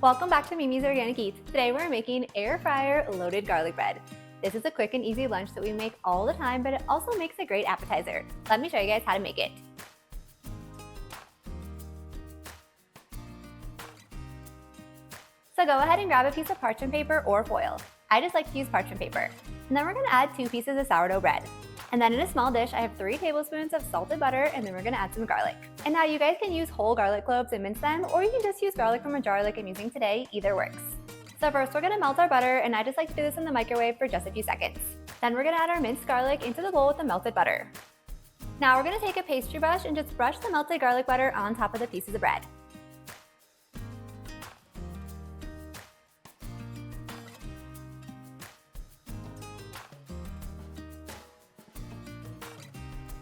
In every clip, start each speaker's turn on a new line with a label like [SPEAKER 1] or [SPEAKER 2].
[SPEAKER 1] Welcome back to Mimi's Organic Eats. Today we're making air fryer loaded garlic bread. This is a quick and easy lunch that we make all the time, but it also makes a great appetizer. Let me show you guys how to make it. So go ahead and grab a piece of parchment paper or foil. I just like to use parchment paper. And then we're gonna add 2 pieces of sourdough bread. And then in a small dish, I have 3 tablespoons of salted butter, and then we're gonna add some garlic. And now you guys can use whole garlic cloves and mince them, or you can just use garlic from a jar like I'm using today, either works. So first we're gonna melt our butter, and I just like to do this in the microwave for just a few seconds. Then we're gonna add our minced garlic into the bowl with the melted butter. Now we're gonna take a pastry brush and just brush the melted garlic butter on top of the pieces of bread.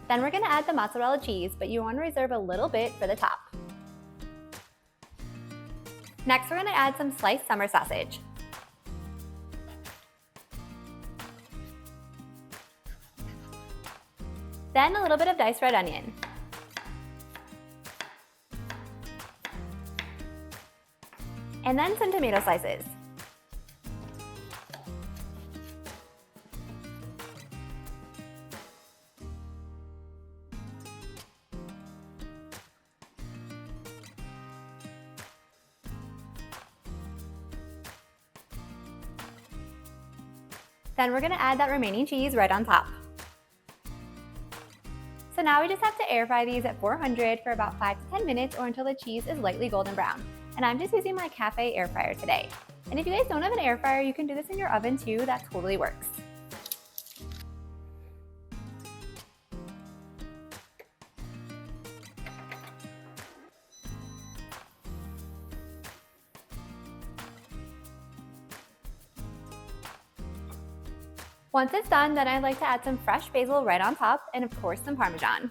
[SPEAKER 1] Then we're gonna add the mozzarella cheese, but you wanna reserve a little bit for the top. Next, we're gonna add some sliced summer sausage. Then a little bit of diced red onion. And then some tomato slices. Then we're gonna add that remaining cheese right on top. So now we just have to air fry these at 400 for about 5 to 10 minutes or until the cheese is lightly golden brown. And I'm just using my cafe air fryer today. And if you guys don't have an air fryer, you can do this in your oven too, that totally works. Once it's done, then I'd like to add some fresh basil right on top and of course some parmesan.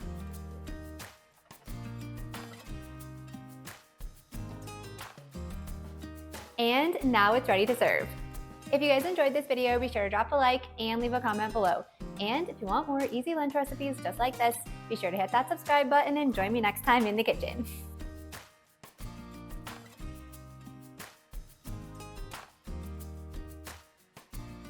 [SPEAKER 1] And now it's ready to serve. If you guys enjoyed this video, be sure to drop a like and leave a comment below. And if you want more easy lunch recipes just like this, be sure to hit that subscribe button and join me next time in the kitchen.